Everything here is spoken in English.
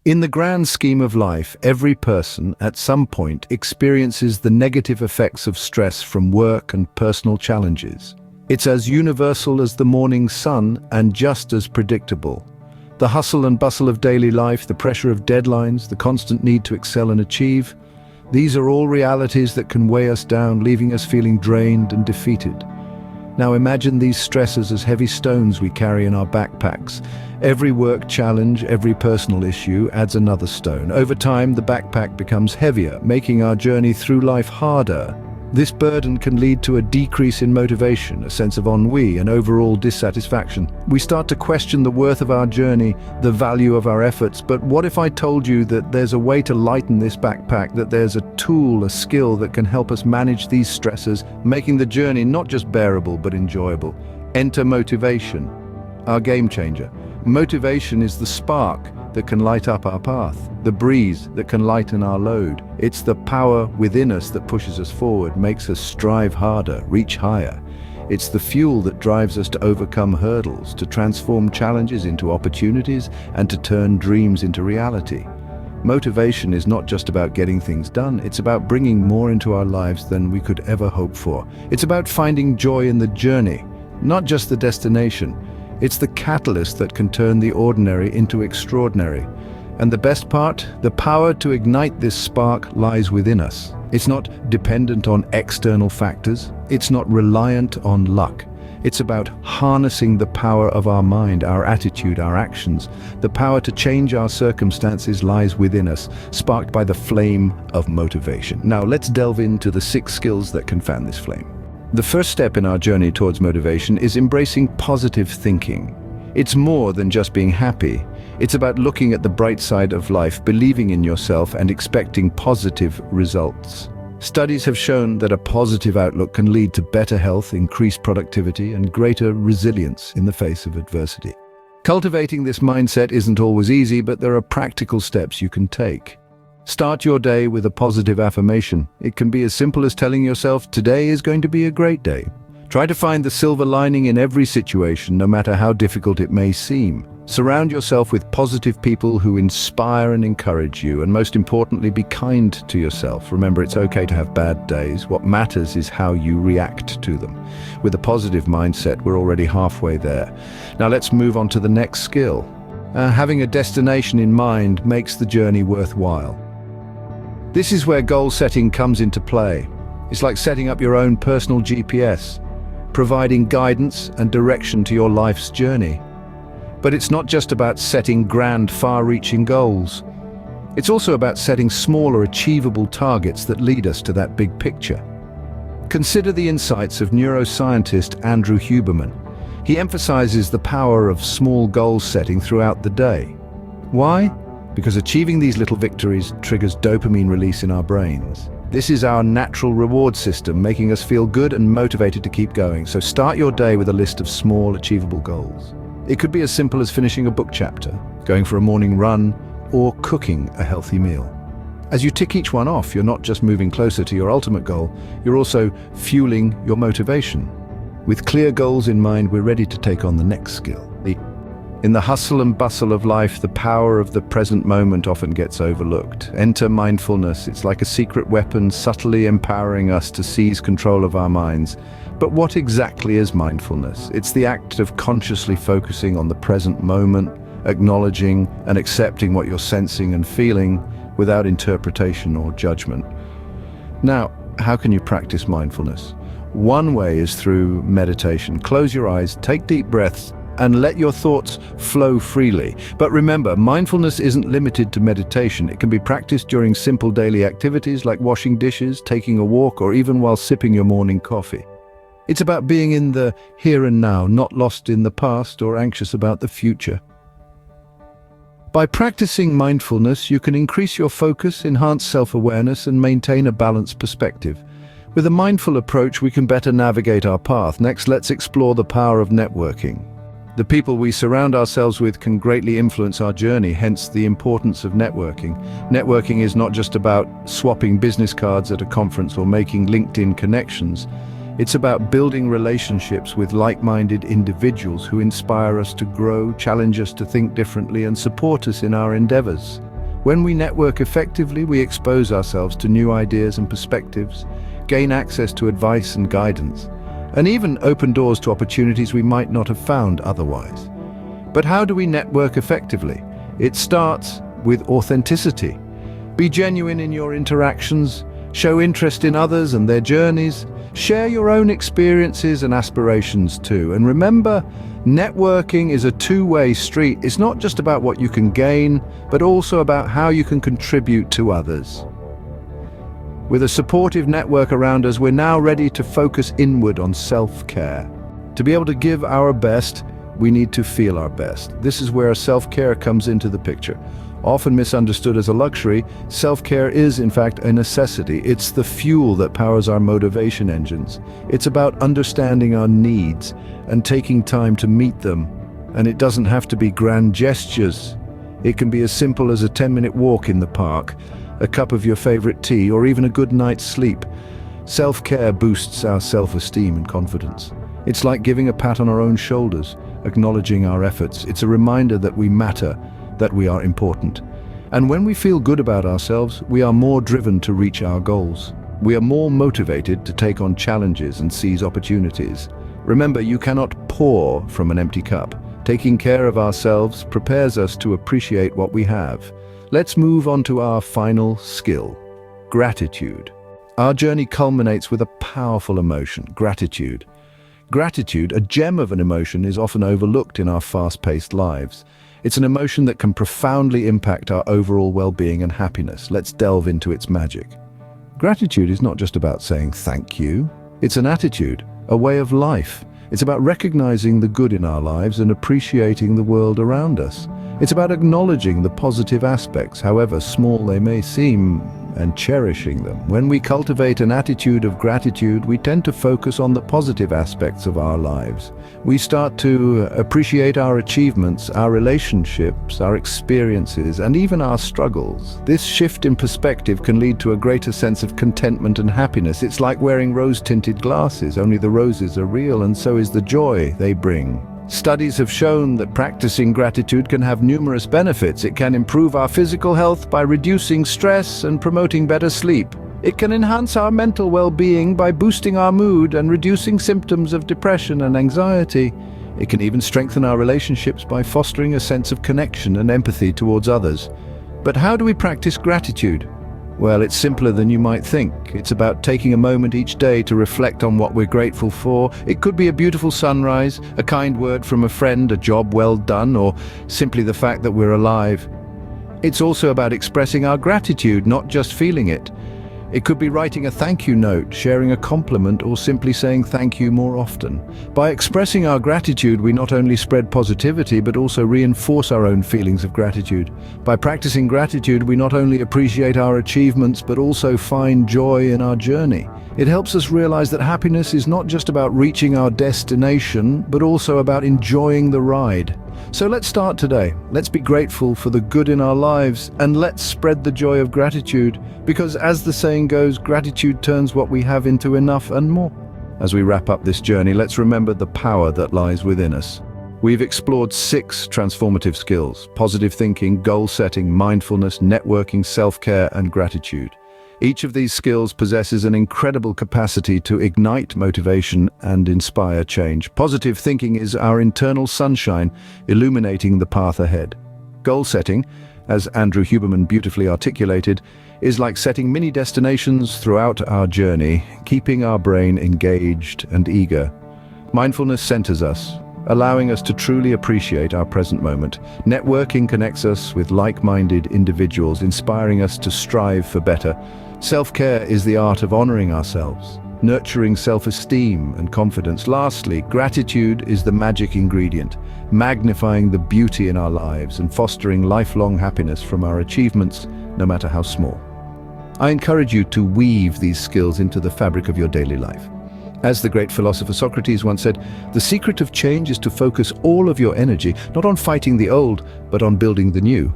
In the grand scheme of life, every person at some point experiences the negative effects of stress from work and personal challenges. It's as universal as the morning sun and just as predictable. The hustle and bustle of daily life, the pressure of deadlines, the constant need to excel and achieve, these are all realities that can weigh us down, leaving us feeling drained and defeated. Now imagine these stresses as heavy stones we carry in our backpacks. Every work challenge, every personal issue adds another stone. Over time, the backpack becomes heavier, making our journey through life harder. This burden can lead to a decrease in motivation, a sense of ennui, and overall dissatisfaction. We start to question the worth of our journey, the value of our efforts. But what if I told you that there's a way to lighten this backpack, that there's a tool, a skill that can help us manage these stresses, making the journey not just bearable but enjoyable? Enter motivation, our game changer. Motivation is the spark that can light up our path, the breeze that can lighten our load. It's the power within us that pushes us forward, makes us strive harder, reach higher. It's the fuel that drives us to overcome hurdles, to transform challenges into opportunities, and to turn dreams into reality. Motivation is not just about getting things done, it's about bringing more into our lives than we could ever hope for. It's about finding joy in the journey, not just the destination. It's the catalyst that can turn the ordinary into extraordinary. And the best part, the power to ignite this spark lies within us. It's not dependent on external factors. It's not reliant on luck. It's about harnessing the power of our mind, our attitude, our actions. The power to change our circumstances lies within us, sparked by the flame of motivation. Now let's delve into the 6 skills that can fan this flame. The first step in our journey towards motivation is embracing positive thinking. It's more than just being happy. It's about looking at the bright side of life, believing in yourself, and expecting positive results. Studies have shown that a positive outlook can lead to better health, increased productivity, and greater resilience in the face of adversity. Cultivating this mindset isn't always easy, but there are practical steps you can take. Start your day with a positive affirmation. It can be as simple as telling yourself, "Today is going to be a great day." Try to find the silver lining in every situation, no matter how difficult it may seem. Surround yourself with positive people who inspire and encourage you, and most importantly, be kind to yourself. Remember, it's okay to have bad days. What matters is how you react to them. With a positive mindset, we're already halfway there. Now let's move on to the next skill. Having a destination in mind makes the journey worthwhile. This is where goal setting comes into play. It's like setting up your own personal GPS, providing guidance and direction to your life's journey. But it's not just about setting grand, far-reaching goals. It's also about setting smaller, achievable targets that lead us to that big picture. Consider the insights of neuroscientist Andrew Huberman. He emphasizes the power of small goal setting throughout the day. Why? Because achieving these little victories triggers dopamine release in our brains. This is our natural reward system, making us feel good and motivated to keep going. So start your day with a list of small, achievable goals. It could be as simple as finishing a book chapter, going for a morning run, or cooking a healthy meal. As you tick each one off, you're not just moving closer to your ultimate goal, you're also fueling your motivation. With clear goals in mind, we're ready to take on the next skill. In the hustle and bustle of life, the power of the present moment often gets overlooked. Enter mindfulness. It's like a secret weapon, subtly empowering us to seize control of our minds. But what exactly is mindfulness? It's the act of consciously focusing on the present moment, acknowledging and accepting what you're sensing and feeling without interpretation or judgment. Now, how can you practice mindfulness? One way is through meditation. Close your eyes, take deep breaths, and let your thoughts flow freely. But remember, mindfulness isn't limited to meditation. It can be practiced during simple daily activities like washing dishes, taking a walk, or even while sipping your morning coffee. It's about being in the here and now, not lost in the past or anxious about the future. By practicing mindfulness, you can increase your focus, enhance self-awareness, and maintain a balanced perspective. With a mindful approach, we can better navigate our path. Next, let's explore the power of networking. The people we surround ourselves with can greatly influence our journey, hence the importance of networking. Networking is not just about swapping business cards at a conference or making LinkedIn connections. It's about building relationships with like-minded individuals who inspire us to grow, challenge us to think differently, and support us in our endeavors. When we network effectively, we expose ourselves to new ideas and perspectives, gain access to advice and guidance, and even open doors to opportunities we might not have found otherwise. But how do we network effectively? It starts with authenticity. Be genuine in your interactions, show interest in others and their journeys, share your own experiences and aspirations too. And remember, networking is a two-way street. It's not just about what you can gain, but also about how you can contribute to others. With a supportive network around us, we're now ready to focus inward on self-care. To be able to give our best, we need to feel our best. This is where self-care comes into the picture. Often misunderstood as a luxury, self-care is in fact a necessity. It's the fuel that powers our motivation engines. It's about understanding our needs and taking time to meet them. And it doesn't have to be grand gestures. It can be as simple as a 10-minute walk in the park, a cup of your favorite tea, or even a good night's sleep. Self-care boosts our self-esteem and confidence. It's like giving a pat on our own shoulders, acknowledging our efforts. It's a reminder that we matter, that we are important. And when we feel good about ourselves, we are more driven to reach our goals. We are more motivated to take on challenges and seize opportunities. Remember, you cannot pour from an empty cup. Taking care of ourselves prepares us to appreciate what we have. Let's move on to our final skill, gratitude. Our journey culminates with a powerful emotion, gratitude. Gratitude, a gem of an emotion, is often overlooked in our fast-paced lives. It's an emotion that can profoundly impact our overall well-being and happiness. Let's delve into its magic. Gratitude is not just about saying thank you. It's an attitude, a way of life. It's about recognizing the good in our lives and appreciating the world around us. It's about acknowledging the positive aspects, however small they may seem, and cherishing them. When we cultivate an attitude of gratitude, we tend to focus on the positive aspects of our lives. We start to appreciate our achievements, our relationships, our experiences, and even our struggles. This shift in perspective can lead to a greater sense of contentment and happiness. It's like wearing rose-tinted glasses, only the roses are real, and so is the joy they bring. Studies have shown that practicing gratitude can have numerous benefits. It can improve our physical health by reducing stress and promoting better sleep. It can enhance our mental well-being by boosting our mood and reducing symptoms of depression and anxiety. It can even strengthen our relationships by fostering a sense of connection and empathy towards others. But how do we practice gratitude? Well, it's simpler than you might think. It's about taking a moment each day to reflect on what we're grateful for. It could be a beautiful sunrise, a kind word from a friend, a job well done, or simply the fact that we're alive. It's also about expressing our gratitude, not just feeling it. It could be writing a thank you note, sharing a compliment, or simply saying thank you more often. By expressing our gratitude, we not only spread positivity, but also reinforce our own feelings of gratitude. By practicing gratitude, we not only appreciate our achievements, but also find joy in our journey. It helps us realize that happiness is not just about reaching our destination, but also about enjoying the ride. So let's start today. Let's be grateful for the good in our lives, and let's spread the joy of gratitude, because as the saying goes, gratitude turns what we have into enough and more. As we wrap up this journey, let's remember the power that lies within us. We've explored 6 transformative skills: positive thinking, goal setting, mindfulness, networking, self-care, and gratitude. Each of these skills possesses an incredible capacity to ignite motivation and inspire change. Positive thinking is our internal sunshine, illuminating the path ahead. Goal setting, as Andrew Huberman beautifully articulated, is like setting mini destinations throughout our journey, keeping our brain engaged and eager. Mindfulness centers us, allowing us to truly appreciate our present moment. Networking connects us with like-minded individuals, inspiring us to strive for better. Self-care is the art of honoring ourselves, nurturing self-esteem and confidence. Lastly, gratitude is the magic ingredient, magnifying the beauty in our lives and fostering lifelong happiness from our achievements, no matter how small. I encourage you to weave these skills into the fabric of your daily life. As the great philosopher Socrates once said, the secret of change is to focus all of your energy, not on fighting the old, but on building the new.